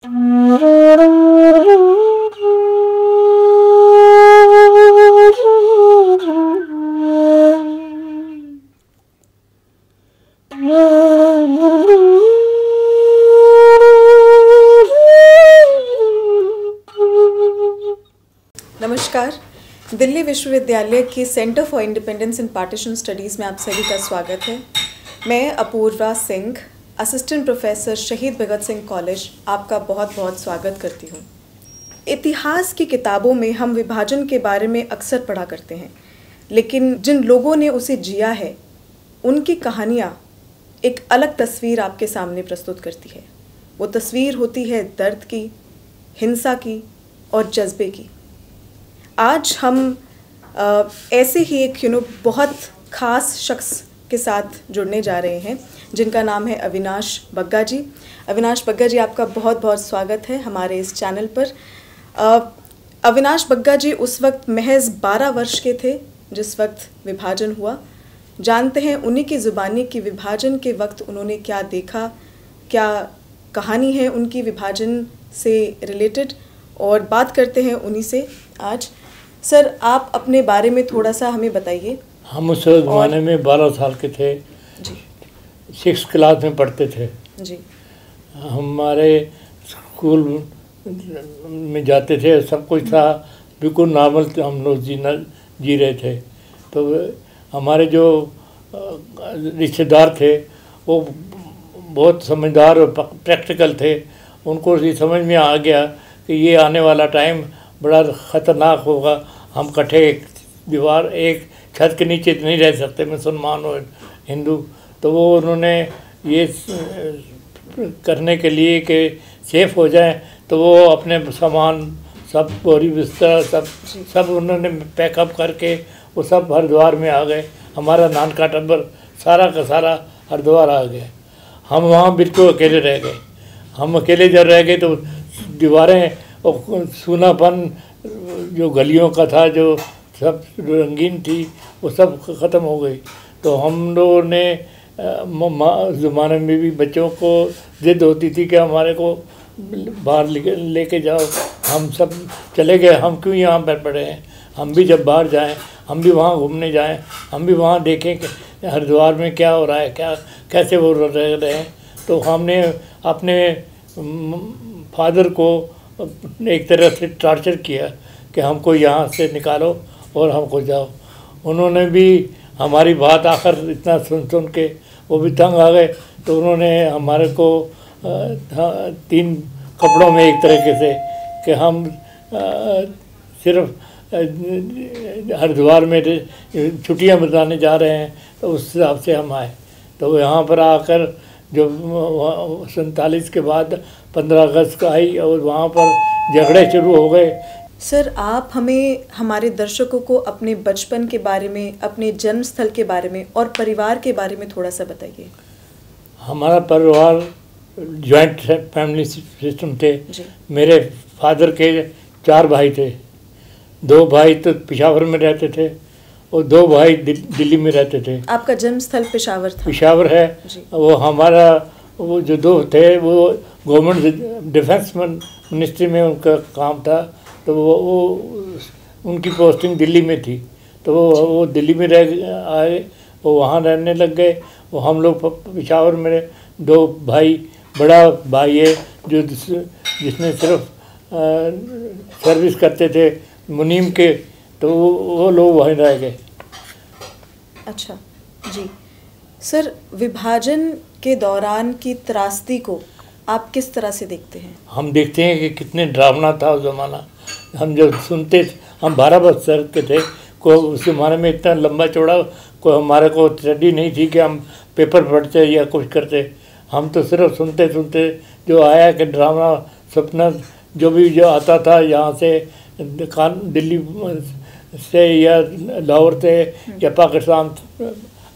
नमस्कार। दिल्ली विश्वविद्यालय के centre for independence and partition studies में आप सभी का स्वागत है। मैं अपूर्वा सिंह, असिस्टेंट प्रोफेसर शहीद भगत सिंह कॉलेज, आपका बहुत बहुत स्वागत करती हूँ। इतिहास की किताबों में हम विभाजन के बारे में अक्सर पढ़ा करते हैं, लेकिन जिन लोगों ने उसे जिया है उनकी कहानियाँ एक अलग तस्वीर आपके सामने प्रस्तुत करती है। वो तस्वीर होती है दर्द की, हिंसा की और जज्बे की। आज हम ऐसे ही एक बहुत ख़ास शख्स के साथ जुड़ने जा रहे हैं जिनका नाम है अविनाश बग्गा जी। अविनाश बग्गा जी, आपका बहुत बहुत स्वागत है हमारे इस चैनल पर। अविनाश बग्गा जी उस वक्त महज 12 वर्ष के थे जिस वक्त विभाजन हुआ। जानते हैं उन्हीं की ज़ुबानी कि विभाजन के वक्त उन्होंने क्या देखा, क्या कहानी है उनकी विभाजन से रिलेटेड, और बात करते हैं उन्हीं से आज। सर, आप अपने बारे में थोड़ा सा हमें बताइए। हम उस ज़माने में 12 साल के थे जी, 6th क्लास में पढ़ते थे जी। हमारे स्कूल में जाते थे, सब कुछ था, बिल्कुल नॉर्मल हम लोग जी रहे थे। तो हमारे जो रिश्तेदार थे वो बहुत समझदार और प्रैक्टिकल थे। उनको ये समझ में आ गया कि ये आने वाला टाइम बड़ा ख़तरनाक होगा। हम इकट्ठे एक छत के नीचे नहीं रह सकते, मुसलमान और हिंदू। तो वो उन्होंने ये करने के लिए कि सेफ हो जाए, तो वो अपने सामान सब, बोरी बिस्तर सब उन्होंने पैकअप करके वो सब हरिद्वार में आ गए। हमारा नानका टब्बर सारा का सारा हरिद्वार आ गया। हम वहाँ बिल्कुल अकेले रह गए। हम अकेले जब रह गए तो दीवारें और सूनापन जो गलियों का था, जो सब रंगीन थी, वो सब ख़त्म हो गई। तो हम लोगों ने ज़माने में भी बच्चों को ज़िद होती थी कि हमारे को बाहर लेके जाओ। हम सब चले गए। हम क्यों यहाँ पर पड़े हैं? हम भी जब बाहर जाएं, हम भी वहाँ घूमने जाएं, हम भी वहाँ देखें कि हरिद्वार में क्या हो रहा है, क्या कैसे वो रह रहे हैं। तो हमने अपने फादर को एक तरह से टॉर्चर किया कि हमको यहाँ से निकालो और हमको जाओ। उन्होंने भी हमारी बात आखिर इतना सुन के वो भी तंग आ गए। तो उन्होंने हमारे को 3 कपड़ों में एक तरीके से कि हम सिर्फ हरिद्वार में छुट्टियां बिताने जा रहे हैं, तो उस हिसाब से हम आए। तो यहाँ पर आकर जो 47 के बाद 15 अगस्त का आई और वहाँ पर झगड़े शुरू हो गए। सर, आप हमें, हमारे दर्शकों को अपने बचपन के बारे में, अपने जन्म स्थल के बारे में और परिवार के बारे में थोड़ा सा बताइए। हमारा परिवार जॉइंट फैमिली सिस्टम थे। मेरे फादर के 4 भाई थे। 2 भाई तो पेशावर में रहते थे और 2 भाई दिल्ली में रहते थे। आपका जन्म स्थल पेशावर था? पेशावर है। वो हमारा वो जो 2 थे वो गवर्नमेंट डिफेंस मिनिस्ट्री में उनका काम था। तो वो उनकी पोस्टिंग दिल्ली में थी। तो वो दिल्ली में रह आए, वो वहाँ रहने लग गए। वो हम लोग पेशावर में 2 भाई, बड़ा भाई है जो जिसने सिर्फ सर्विस करते थे मुनीम के, तो वो लोग वहीं रह गए। अच्छा जी। सर, विभाजन के दौरान की त्रासदी को आप किस तरह से देखते हैं? हम देखते हैं कि कितने डरावना था उस ज़माना। हम जब सुनते थे, हम 12 वर्ष के थे, को उस ज़माने में इतना लंबा चौड़ा कोई हमारे को स्टडी नहीं थी कि हम पेपर पढ़ते या कुछ करते। हम तो सिर्फ सुनते सुनते जो आया कि ड्रामा सपना जो आता था यहाँ से दिल्ली से या लाहौर से या पाकिस्तान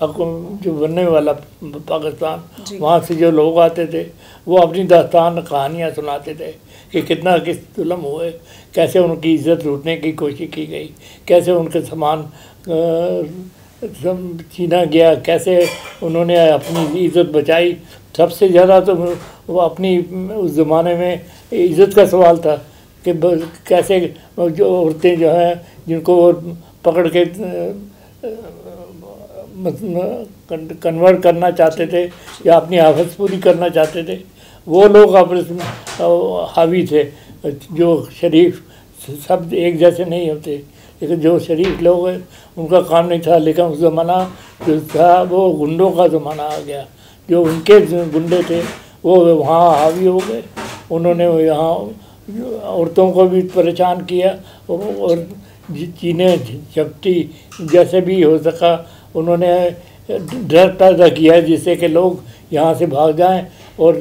जो बनने वाला पाकिस्तान, वहाँ से जो लोग आते थे वो अपनी दास्तान कहानियाँ सुनाते थे कि कितना किस जुल्म हुए, कैसे उनकी इज़्ज़त लूटने की कोशिश की गई, कैसे उनके सामान छीना गया, कैसे उन्होंने अपनी इज़्ज़त बचाई। सबसे ज़्यादा तो वो अपनी उस ज़माने में इज्जत का सवाल था कि कैसे जो औरतें जो हैं जिनको वो पकड़ के कन्वर्ट करना चाहते थे या अपनी आफत पूरी करना चाहते थे, वो लोग आपस हावी थे। जो शरीफ सब एक जैसे नहीं होते, लेकिन जो शरीफ लोग हैं उनका काम नहीं था। लेकिन उस ज़माना जो था वो गुंडों का ज़माना आ गया। जो उनके गुंडे थे वो वहाँ हावी हो गए। उन्होंने यहाँ औरतों को भी परेशान किया और चीने झपटी जैसे भी हो सका उन्होंने डर पैदा किया जिससे कि लोग यहाँ से भाग जाएं और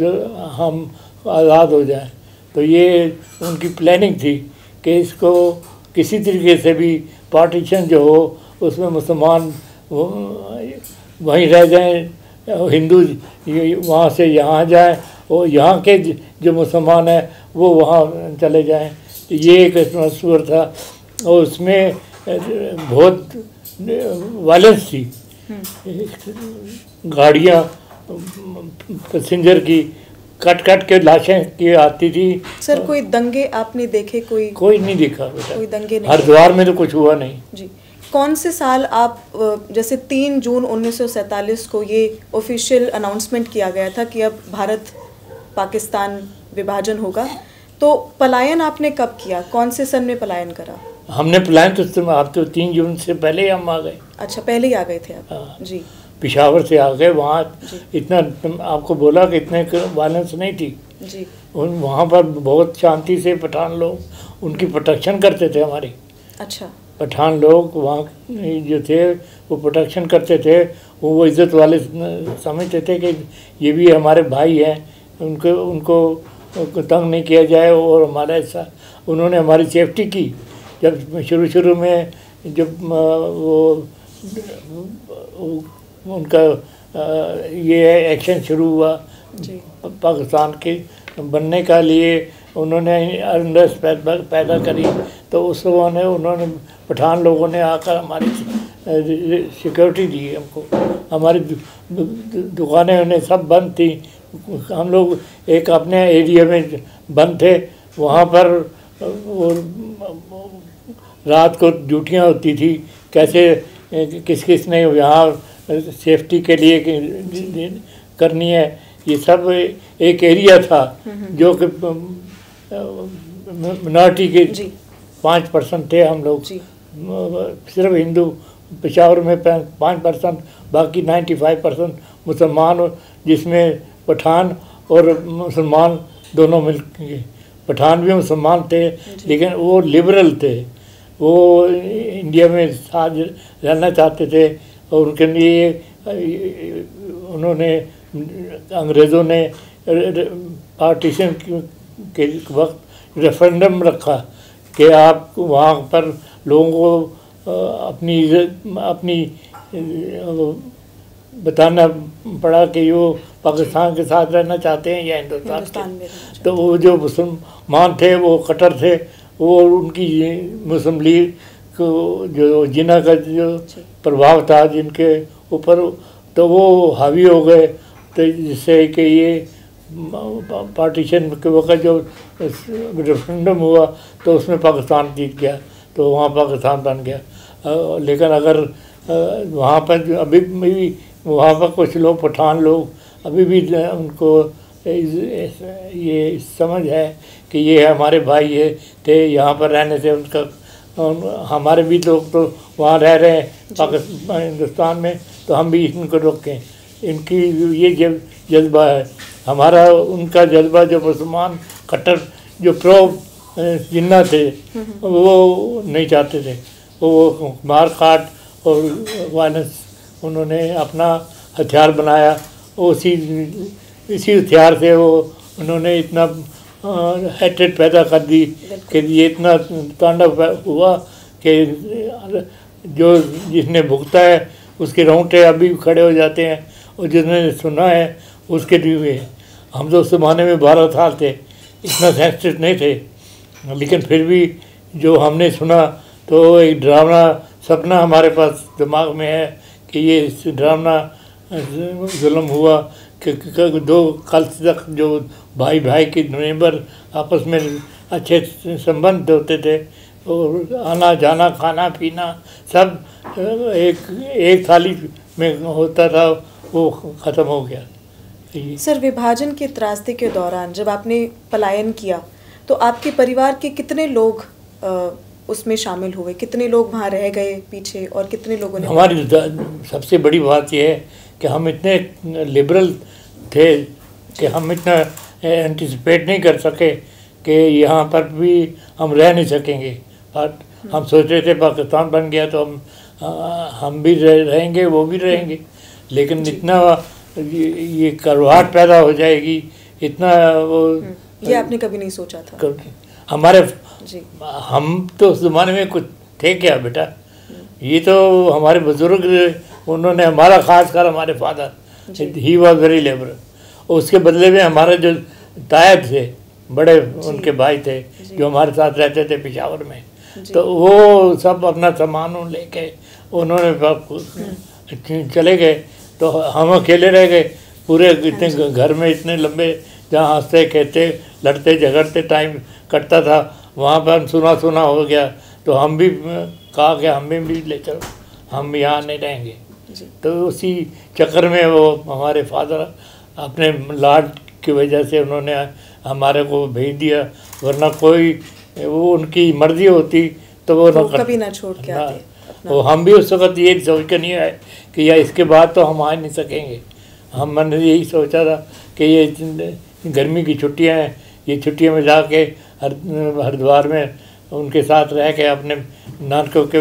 हम आज़ाद हो जाएं। तो ये उनकी प्लानिंग थी कि इसको किसी तरीके से भी पार्टीशन जो हो उसमें मुसलमान वहीं रह जाएं, हिंदू वहाँ से यहाँ जाएं और यहाँ के जो मुसलमान हैं वो वहाँ चले जाएं। तो ये एक मंसूर था और उसमें बहुत वायलेंस थी। गाड़ियाँ पैसेंजर की कट कट के लाशें की आती थी। सर कोई दंगे आपने देखे? कोई नहीं देखा बेटा, कोई दंगे नहीं। हरिद्वार में तो कुछ हुआ नहीं जी। कौन से साल आप जैसे 3 जून 1947 को ये ऑफिशियल अनाउंसमेंट किया गया था कि अब भारत पाकिस्तान विभाजन होगा, तो पलायन आपने कब किया? कौन से सन में पलायन करा? हमने पलायन तो आप तो 3 जून से पहले ही हम आ गए। अच्छा, पहले ही आ गए थे आप? हाँ। जी। पिशावर से आ गए। वहाँ इतना आपको बोला कि इतने वायलेंस नहीं थी जी। वहाँ पर बहुत शांति से पठान लोग उनकी प्रोटेक्शन करते थे हमारी। अच्छा। पठान लोग वहाँ जो थे वो प्रोटेक्शन करते थे। वो इज़्ज़त वाले समझते थे कि ये भी हमारे भाई हैं, उनको तंग नहीं किया जाए और हमारा ऐसा उन्होंने हमारी सेफ्टी की। जब शुरू में जब वो उनका ये एक्शन शुरू हुआ पाकिस्तान के बनने का लिए उन्होंने अनरेस्ट पैदा करी, तो उस समय उन्होंने पठान लोगों ने आकर हमारी सिक्योरिटी दी हमको। हमारी दुकानें उन्हें सब बंद थी। हम लोग एक अपने एरिया में बंद थे। वहाँ पर रात को ड्यूटियाँ होती थी, कैसे किस ने यहाँ सेफ्टी के लिए करनी है। ये सब एक एरिया था जो कि मिनॉरिटी के 5% थे हम लोग, सिर्फ हिंदू। पेशावर में 5%, बाकी 95% मुसलमान, जिसमें पठान और मुसलमान दोनों मिल के। पठान भी मुसलमान थे लेकिन वो लिबरल थे, वो इंडिया में साथ रहना चाहते थे और उनके लिए उन्होंने अंग्रेज़ों ने पार्टीशन के वक्त रेफरेंडम रखा कि आप वहाँ पर लोगों को अपनी बताना पड़ा कि वो पाकिस्तान के साथ रहना चाहते हैं या हिंदुस्तान के। तो वो जो मुसलमान थे वो कट्टर थे, वो उनकी मुस्लिम लीग को जो जिन्ना का जो प्रभाव था जिनके ऊपर, तो वो हावी हो गए। तो जिससे कि ये पार्टीशन के वक्त जो रेफरेंडम हुआ तो उसमें पाकिस्तान जीत गया, तो वहाँ पाकिस्तान बन गया। लेकिन अगर वहाँ पर अभी भी वहाँ पर कुछ लोग पठान लोग अभी भी उनको ये समझ है कि ये हमारे भाई है थे, यहाँ पर रहने से उनका हमारे भी लोग तो वहाँ रह रहे हैं पाकिस्तान हिंदुस्तान में, तो हम भी इनको रोकें। इनकी ये जज्बा है हमारा। उनका जज्बा जो मुसलमान कट्टर जो प्रो जिन्ना थे वो नहीं चाहते थे, वो मार काट और वायलेंस उन्होंने अपना हथियार बनाया। इसी हथियार से वो उन्होंने इतना हेट्रेड पैदा कर दी कि ये इतना तांडव हुआ कि जो जिसने भुगता है उसके रोंगटे अभी खड़े हो जाते हैं और जिसने सुना है उसके लिए। हम तो उस ज़माने में 12 साल थे, इतना सेंसिटिव नहीं थे, लेकिन फिर भी जो हमने सुना तो एक डरावना सपना हमारे पास दिमाग में है कि ये डरावना जुल्म हुआ दो कल तक जो भाई भाई के नेबर आपस में अच्छे संबंध होते थे, और आना जाना खाना पीना सब एक थाली में होता था, वो ख़त्म हो गया। सर, विभाजन के त्रासदी के दौरान जब आपने पलायन किया तो आपके परिवार के कितने लोग उसमें शामिल हुए, कितने लोग वहाँ रह गए पीछे और कितने लोगों ने? हमारी सबसे बड़ी बात यह है कि हम इतने लिबरल थे कि हम इतना एंटिसिपेट नहीं कर सके कि यहाँ पर भी हम रह नहीं सकेंगे। और हम सोच रहे थे पाकिस्तान बन गया तो हम भी रहेंगे, वो भी रहेंगे, लेकिन इतना ये करवाहट पैदा हो जाएगी, इतना वो ये आपने कभी नहीं सोचा था? हमारे हम तो उस ज़माने में कुछ थे क्या बेटा, ये तो हमारे बुजुर्ग, उन्होंने हमारा, खास कर हमारे father, he was very labour. उसके बदले में हमारे जो तायब थे, बड़े उनके भाई थे जो हमारे साथ रहते थे पेशावर में, तो वो सब अपना सामान लेके उन्होंने चले गए, तो हम अकेले रह गए पूरे। इतने घर में इतने लंबे जहाँ हंसते खेलते लड़ते झगड़ते टाइम कटता था, वहाँ पर सुना सुना हो गया, तो हम भी कहा कि हमें भी ले चलो, हम यहाँ नहीं रहेंगे। तो उसी चक्कर में वो हमारे फादर अपने लाड की वजह से उन्होंने हमारे को भेज दिया, वरना कोई वो उनकी मर्जी होती तो वो कभी ना छोड़ के आते। वो हम भी उस वक्त ये सोच कर नहीं आए कि यार इसके बाद तो हम आ नहीं सकेंगे। हमने यही सोचा था कि ये गर्मी की छुट्टियां हैं, ये छुट्टियों में जाके हरिद्वार में उनके साथ रह के अपने नानकों के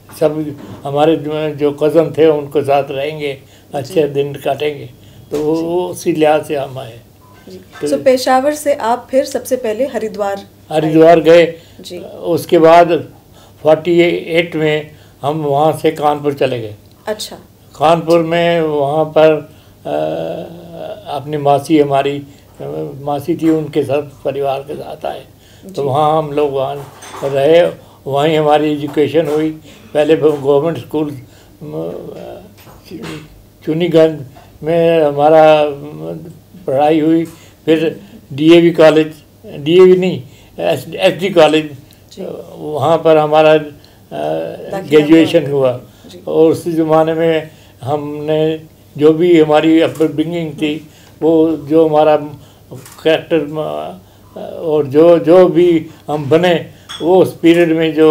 सब हमारे जो कज़न थे उनके साथ रहेंगे, अच्छे दिन काटेंगे, तो वो उसी लिहाज से हम आए। तो पेशावर से आप फिर सबसे पहले हरिद्वार गए। उसके बाद 48 में हम वहाँ से कानपुर चले गए। अच्छा। कानपुर में वहाँ पर अपनी मासी, हमारी मासी थी, उनके साथ परिवार के साथ आए, तो वहाँ हम लोग वहाँ रहे, वहीं हमारी एजुकेशन हुई। पहले गवर्नमेंट स्कूल चुनीगंज में हमारा पढ़ाई हुई, फिर डीएवी कॉलेज, डीएवी नहीं एसडी कॉलेज, वहाँ पर हमारा ग्रेजुएशन हुआ। और उस ज़माने में हमने जो भी हमारी अपब्रिंगिंग थी, वो जो हमारा कैरेक्टर और जो भी हम बने, वो उस पीरियड में जो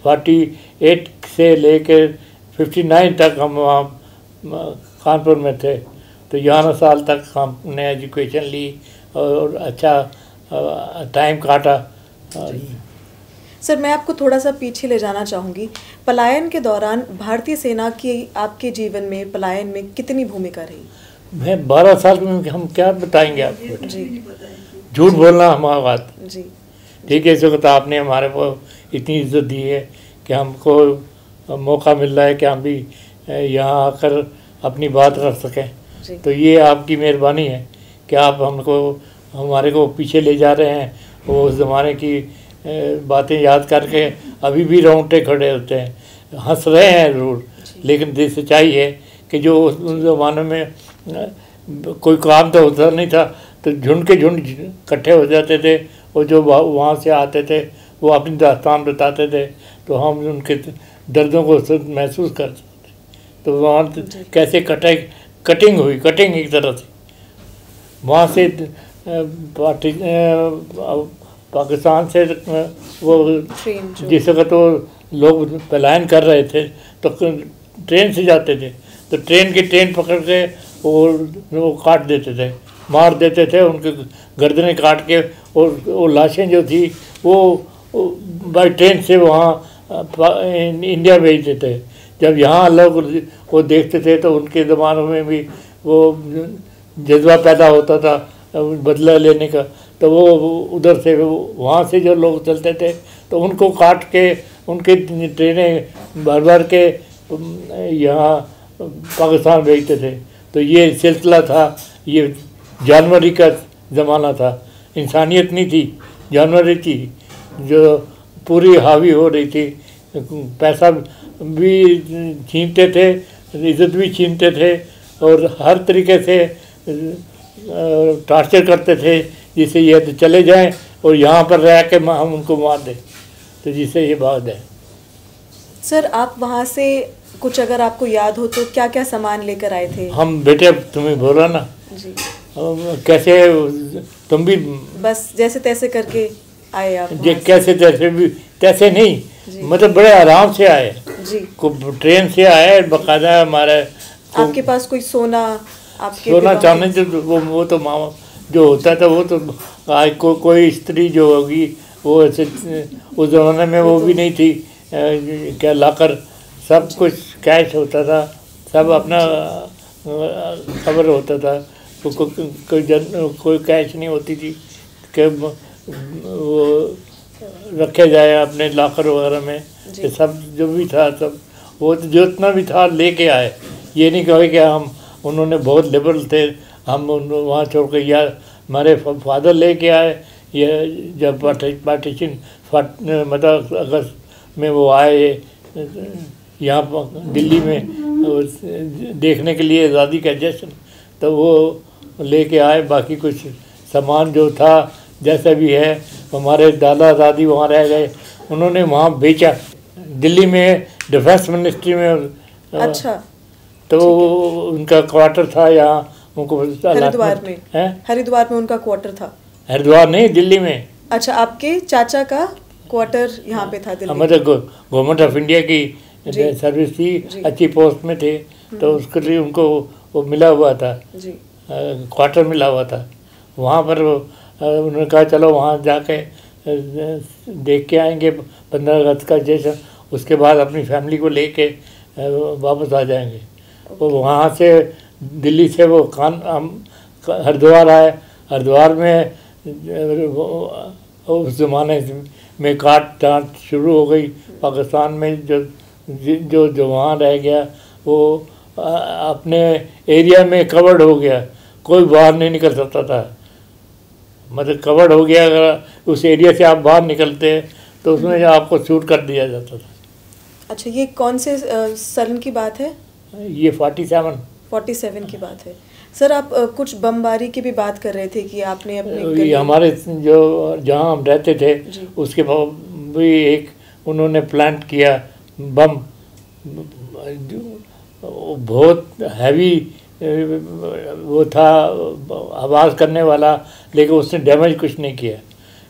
48 से लेकर 59 तक हम वहाँ कानपुर में थे, तो 11 साल तक हमने एजुकेशन ली और अच्छा टाइम काटा। सर, मैं आपको थोड़ा सा पीछे ले जाना चाहूँगी। पलायन के दौरान भारतीय सेना की आपके जीवन में, पलायन में कितनी भूमिका रही? मैं 12 साल में हम क्या बताएंगे आपको जी, झूठ बोलना हमारी बात जी, ठीक है। इस वक्त आपने हमारे को इतनी इज्जत दी है कि हमको मौका मिल रहा है कि हम भी यहाँ आकर अपनी बात रख सकें, तो ये आपकी मेहरबानी है कि आप हमको हमारे को पीछे ले जा रहे हैं। वो उस ज़माने की बातें याद करके अभी भी रोंगटे खड़े होते हैं, हंस रहे हैं ज़रूर, लेकिन सच्चाई है कि जो उस ज़माने में कोई काम तो होता नहीं था, तो झुंड के झुंड इकट्ठे हो जाते थे, और जो वहाँ से आते थे वो अपनी दास्तान बताते थे, तो हम उनके दर्दों को महसूस करते थे। तो वहाँ कैसे कटिंग हुई, कटिंग एक तरह से वहाँ से पाकिस्तान से वो जिस वक्त वो लोग पलायन कर रहे थे तो ट्रेन से जाते थे, तो ट्रेन पकड़ के वो काट देते थे, मार देते थे, उनके गर्दनें काट के, और वो लाशें जो थी वो बाई ट्रेन से वहाँ इंडिया भेज देते। जब यहाँ लोग वो देखते थे तो उनके ज़मानों में भी वो जज्बा पैदा होता था बदला लेने का, तो वो उधर से वहाँ से जो लोग चलते थे तो उनको काट के उनके ट्रेनें भर के यहाँ पाकिस्तान भेजते थे। तो ये सिलसिला था, ये जानवरी का ज़माना था, इंसानियत नहीं थी, जानवरी थी जो पूरी हावी हो रही थी। पैसा भी छीनते थे, इज़्ज़त भी छीनते थे, और हर तरीके से टॉर्चर करते थे, जिससे ये तो चले जाएं और यहाँ पर रह के हम उनको मार दें, तो जिससे ये बात है। सर आप वहाँ से कुछ अगर आपको याद हो तो क्या क्या सामान लेकर आए थे? हम बेटे तुम्हें बोला ना जी, कैसे तुम भी बस जैसे तैसे करके आए आप ये वहाँ से? कैसे तैसे भी तैसे जी। नहीं, मतलब बड़े आराम से आए, जी, को ट्रेन से आए बाकायदा। हमारे आपके पास कोई सोना, आपके सोना belongings? चांदी तो वो तो मामा जो होता था वो तो आज कोई स्त्री जो होगी वो ऐसे उस ज़माने में वो भी नहीं थी, क्या लाकर सब कुछ कैश होता था, सब अपना खबर होता था, कोई कैश नहीं होती थी कि वो रखे जाए अपने लाकर वगैरह में। ये सब जो भी था सब वो जितना भी था लेके आए। ये नहीं कहे कि हम उन्होंने बहुत लिबरल थे, हम वहाँ छोड़ कर, या हमारे फादर लेके आए, ये जब पार्टीशन मतलब अगस्त में वो आए यहाँ पर दिल्ली में देखने के लिए आज़ादी का जश्न, तो वो लेके आए। बाकी कुछ सामान जो था जैसा भी है, हमारे दादा दादी वहाँ रह गए, उन्होंने वहाँ बेचा दिल्ली में डिफेंस मिनिस्ट्री में। अच्छा, तो उनका क्वार्टर था यहाँ, उनको हरिद्वार में है, हरिद्वार में उनका क्वार्टर था। हरिद्वार नहीं, दिल्ली में। अच्छा, आपके चाचा का क्वार्टर यहाँ पे था दिल्ली में? मतलब गवर्नमेंट ऑफ इंडिया की सर्विस थी, अच्छी पोस्ट में थे, तो उसके लिए उनको वो मिला हुआ था, जी, क्वार्टर मिला हुआ था। वहाँ पर उन्होंने कहा चलो वहाँ जाके देख के आएंगे 15 अगस्त का जश्न, उसके बाद अपनी फैमिली को लेके वापस आ जाएंगे। और वहाँ से दिल्ली से वो हम हरिद्वार आए। हरिद्वार में उस ज़माने में काट छाँट शुरू हो गई पाकिस्तान में। जो वहाँ रह गया वो अपने एरिया में कवर्ड हो गया, कोई बाहर नहीं निकल सकता था, मतलब कवर्ड हो गया। अगर उस एरिया से आप बाहर निकलते तो उसमें आपको शूट कर दिया जाता था। अच्छा, ये कौन से सन की बात है? ये 47 की बात है। सर आप कुछ बमबारी की भी बात कर रहे थे कि आपने अपने हमारे जो जहाँ हम रहते थे उसके भी एक उन्होंने प्लांट किया बम, बहुत हैवी वो था, आवाज़ करने वाला, लेकिन उसने डैमेज कुछ नहीं किया,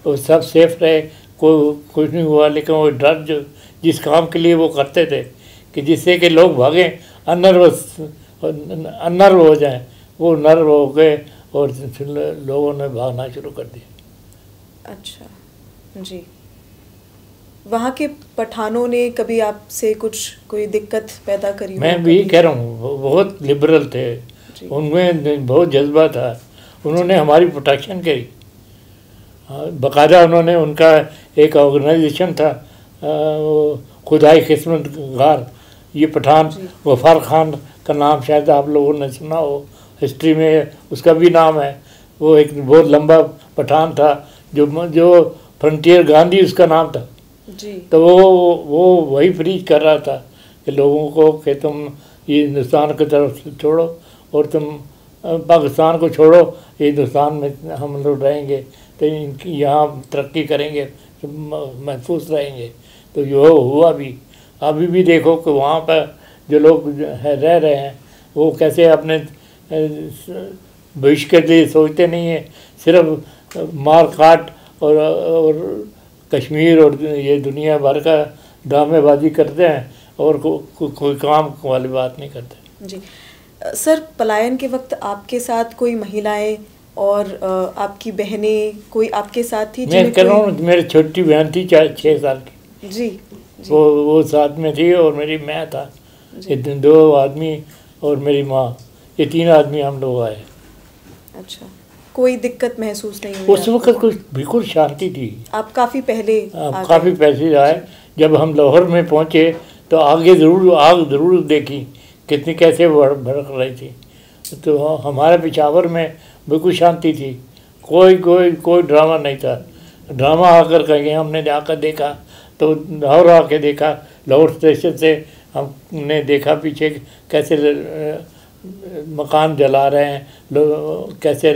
वो सब सेफ रहे, कुछ नहीं हुआ। लेकिन वो डर जो जिस काम के लिए वो करते थे कि जिससे कि लोग भागें, अनर्व हो जाएं, वो नर्व हो गए और फिर लोगों ने भागना शुरू कर दिया। अच्छा जी, वहाँ के पठानों ने कभी आपसे कोई दिक्कत पैदा करी? मैं भी कह रहा हूँ बहुत लिबरल थे, उनमें बहुत जज्बा था, उन्होंने हमारी प्रोटेक्शन करी। बाकायदा उन्होंने उनका एक ऑर्गेनाइजेशन था खुदाई किस्मत गार, ये पठान गफ्फार खान का नाम शायद आप लोगों ने सुना हो, हिस्ट्री में उसका भी नाम है। वो एक बहुत लंबा पठान था जो फ्रंटियर गांधी उसका नाम था जी। तो वो वही प्रीच कर रहा था कि लोगों को कि तुम ये हिंदुस्तान की तरफ से छोड़ो और तुम पाकिस्तान को छोड़ो, ये हिंदुस्तान में हम लोग रहेंगे तो इनकी यहाँ तरक्की करेंगे, महफूज रहेंगे। तो ये हुआ भी। अभी भी देखो कि वहाँ पर जो लोग रह रहे हैं वो कैसे अपने भविष्य के लिए सोचते नहीं है, सिर्फ मार काट और कश्मीर और ये दुनिया भर का ड्रामेबाजी करते हैं और कोई काम वाली बात नहीं करते। जी सर, पलायन के वक्त आपके साथ कोई महिलाएं और आपकी बहनें कोई आपके साथ थी? मैं कह रहा हूँ मेरी छोटी बहन थी 6 साल की जी, जी। वो साथ में थी और मेरी मैं था, ये 2 आदमी और मेरी माँ, ये 3 आदमी हम लोग आए। अच्छा, कोई दिक्कत महसूस नहीं हुई? उस वक्त कुछ बिल्कुल शांति थी। आप काफ़ी पहले काफ़ी पहले आए। जब हम लाहौर में पहुँचे तो आग ज़रूर देखी कितनी कैसे भड़क रही थी। तो हमारे पेशावर में बिल्कुल शांति थी, कोई ड्रामा नहीं था। ड्रामा आकर कहीं हमने जाकर देखा तो लाहौर आके देखा, लाहौर स्टेशन से हमने देखा पीछे कैसे मकान जला रहे हैं, लोग कैसे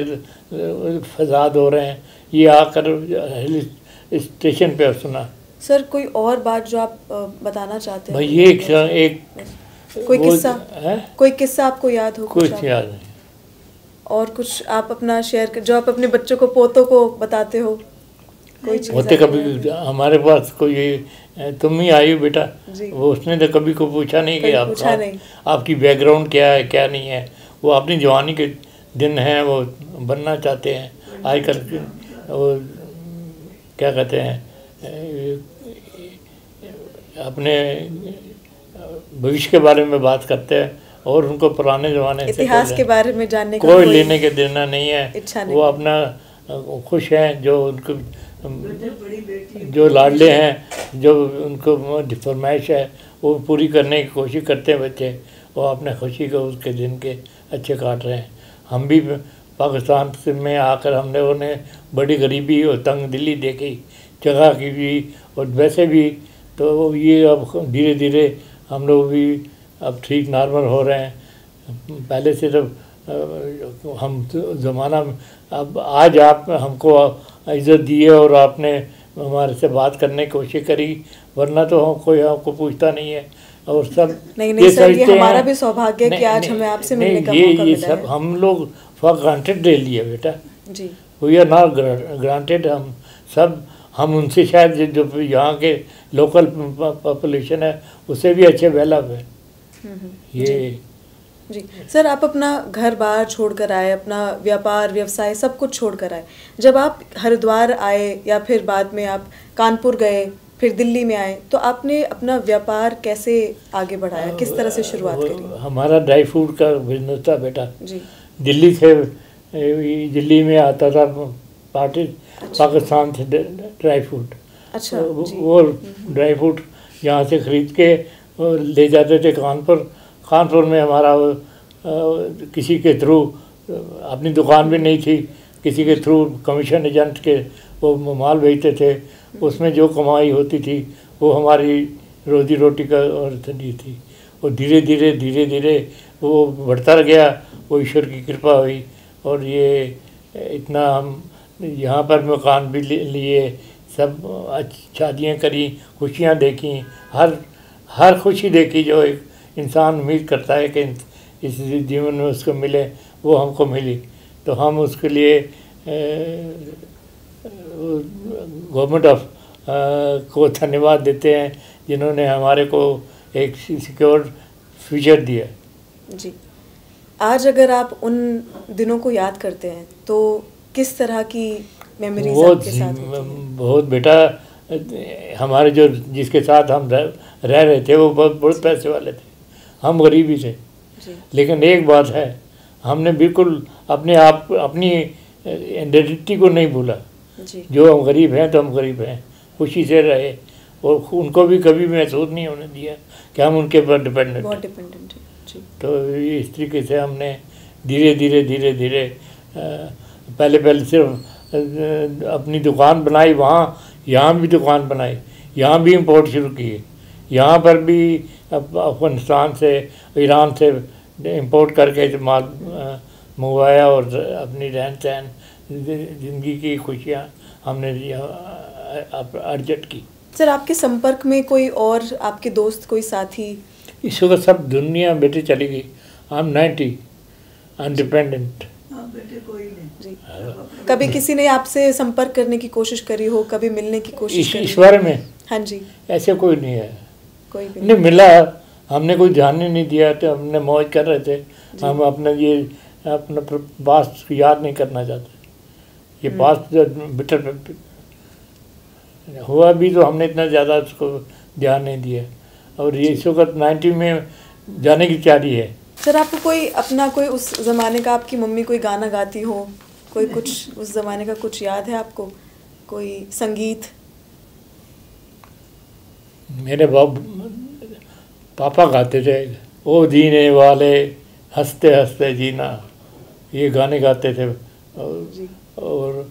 फसाद हो रहे हैं, ये आकर हिल स्टेशन पे सुना। सर कोई और बात जो आप बताना चाहते हैं? भाई ये एक कोई किस्सा है? कोई किस्सा आपको याद हो? कुछ याद नहीं। और कुछ आप अपना शेयर कर, जो आप अपने बच्चों को, पोतों को बताते हो? कोई चीज़ होते कभी हमारे पास कोई तुम ही आई हो बेटा, वो उसने तो कभी को पूछा नहीं कि आपकी बैकग्राउंड क्या है क्या नहीं है। वो अपनी जवानी के दिन हैं, वो बनना चाहते हैं। आजकल वो क्या कहते हैं, अपने भविष्य के बारे में बात करते हैं और उनको पुराने ज़माने से इतिहास के बारे में जानने का कोई लेने के देना नहीं है। इच्छा नहीं। वो अपना खुश हैं, जो उनको जो लाडले हैं, जो उनको फरमाइश है वो पूरी करने की कोशिश करते हैं बच्चे। वो अपने खुशी को उसके दिन के अच्छे काट रहे हैं। हम भी पाकिस्तान में आकर हमने उन्हें बड़ी गरीबी और तंग दिली देखी, जगह की भी और वैसे भी। तो ये अब धीरे धीरे हम लोग भी अब ठीक नॉर्मल हो रहे हैं। पहले से तो हम ज़माना, अब आज आप हमको इज़्ज़त दी है और आपने हमारे से बात करने की कोशिश करी, वरना तो हम कोई आपको पूछता नहीं है। और सब नहीं सर, ये हमारा भी सौभाग्य है कि आज हमें आपसे मिलने का मौका मिला है। सब हम लोग फॉर ग्रांटेड ले लिए बेटा जी। We are not granted. हम सब, हम उनसे शायद जो यहाँ के लोकल पॉपुलेशन है उससे भी अच्छे डेवलप है। ये जी सर, आप अपना घर बार छोड़कर आए, अपना व्यापार व्यवसाय सब कुछ छोड़कर आए। जब आप हरिद्वार आए या फिर बाद में आप कानपुर गए, फिर दिल्ली में आए, तो आपने अपना व्यापार कैसे आगे बढ़ाया, किस तरह से शुरुआत करी? हमारा ड्राई फ्रूट का बिजनेस था बेटा जी। दिल्ली से, दिल्ली में आता था पाकिस्तान से ड्राई फ्रूट। अच्छा। वो ड्राई फ्रूट यहाँ से ख़रीद के ले जाते थे कानपुर। कानपुर में हमारा किसी के थ्रू, अपनी दुकान भी नहीं थी, किसी के थ्रू कमीशन एजेंट के वो माल भेजते थे। उसमें जो कमाई होती थी वो हमारी रोजी रोटी का और थी। और धीरे धीरे वो बढ़ता गया। वो ईश्वर की कृपा हुई और ये इतना हम यहाँ पर मकान भी लिए, सब शादियाँ करी, खुशियाँ देखी, हर खुशी देखी जो एक इंसान उम्मीद करता है कि इस जीवन में उसको मिले, वो हमको मिली। तो हम उसके लिए गवर्नमेंट ऑफ को धन्यवाद देते हैं जिन्होंने हमारे को एक सिक्योर फ्यूचर दिया। जी। आज अगर आप उन दिनों को याद करते हैं तो किस तरह की मेमोरीज आपके साथ होती हैं? बहुत बेटा, हमारे जो जिसके साथ हम रह रहे थे वो बहुत पैसे वाले थे, हम गरीबी थे। लेकिन एक बात है, हमने बिल्कुल अपनी आइडेंटिटी को नहीं भूला। जो हम गरीब हैं तो हम गरीब हैं, खुशी से रहे और उनको भी कभी महसूस नहीं होने दिया कि हम उनके ऊपर डिपेंडेंट हैं। तो इस तरीके से हमने धीरे धीरे पहले सिर्फ अपनी दुकान बनाई, यहाँ भी दुकान बनाई, यहाँ भी इंपोर्ट शुरू किए। यहाँ पर भी अफगानिस्तान से, ईरान से इंपोर्ट करके माल मंगवाया और अपनी रहन सहन, ज़िंदगी की खुशियाँ हमने अर्जित की। सर, आपके संपर्क में कोई और आपके दोस्त, कोई साथी? इस वक्त सब दुनिया बेटे चली गई। I am 90 अनडिपेंडेंट। जी। कभी किसी ने आपसे संपर्क करने की कोशिश करी हो, कभी मिलने की कोशिश करी? ईश्वर में? हाँ जी। ऐसे कोई नहीं है, कोई भी नहीं मिला। हमने कोई ध्यान ही नहीं दिया, तो हमने मौज कर रहे थे। हम अपना पास्ट याद नहीं करना चाहते। ये पास्ट बेटर हुआ भी तो हमने इतना ज़्यादा उसको ध्यान नहीं दिया। और ये इस वक्त 90 में जाने की तैयारी है। सर, आपको कोई उस ज़माने का, आपकी मम्मी कोई गाना गाती हो, कोई कुछ उस ज़माने का कुछ याद है आपको, कोई संगीत? मेरे पापा गाते थे, ओ जीने वाले हंसते हंसते जीना, ये गाने गाते थे। और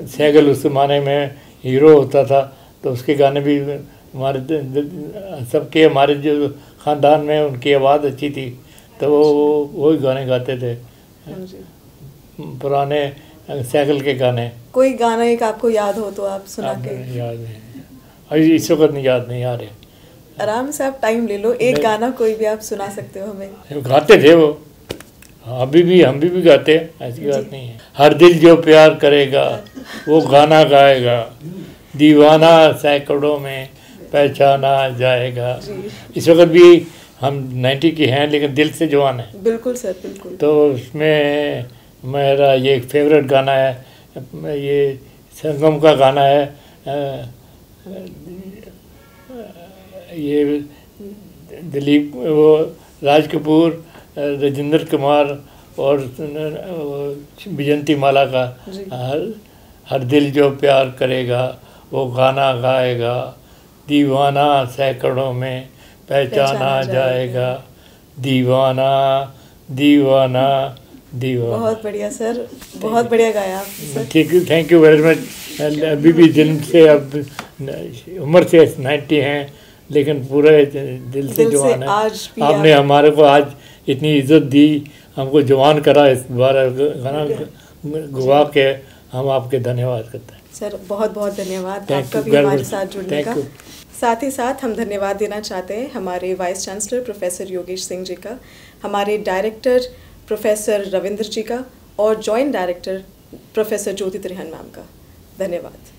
सैगल उस ज़माने में हीरो होता था, तो उसके गाने भी हमारे सबके, हमारे जो ख़ानदान में उनकी आवाज़ अच्छी थी। तो वो वही गाने गाते थे, हाँ जी। पुराने साइकिल के गाने। कोई गाना एक आपको याद हो तो आप सुना के। याद नहीं, अभी इस वक्त नहीं, याद नहीं आ रहे। आराम से आप टाइम ले लो, एक गाना कोई भी आप सुना सकते हो हमें। गाते थे वो, अभी भी हम भी गाते हैं, ऐसी बात नहीं है। हर दिल जो प्यार करेगा वो गाना गाएगा, दीवाना सैकड़ों में पहचाना जाएगा। इस वक्त भी हम 90 की हैं लेकिन दिल से जवान हैं। बिल्कुल सर, बिल्कुल। तो उसमें मेरा ये फेवरेट गाना है, ये संगम का गाना है, ये दिलीप, वो राज कपूर, राजेंद्र कुमार और विजंती माला का, हर दिल जो प्यार करेगा वो गाना गाएगा, दीवाना सैकड़ों में पहचाना जाएगा, दीवाना दीवाना दीवाना। बहुत बढ़िया सर, बहुत बढ़िया गाया आप सर। ठीक, थैंक यू वेरी मच। अभी भी दिल से, अब उम्र से 90 हैं लेकिन पूरे दिल से जवान है। आज भी आपने हमारे को आज इतनी इज्जत दी, हमको जवान करा, इस बार गाना गवा के हम आपके धन्यवाद करते हैं सर। बहुत बहुत धन्यवाद आपका भी हमारे साथ जुड़ने का। साथ ही साथ हम धन्यवाद देना चाहते हैं हमारे vice chancellor professor Yogesh Singh ji का, हमारे डायरेक्टर प्रोफेसर रविंद्र जी का और joint director professor Jyoti Trihan ma'am का। धन्यवाद।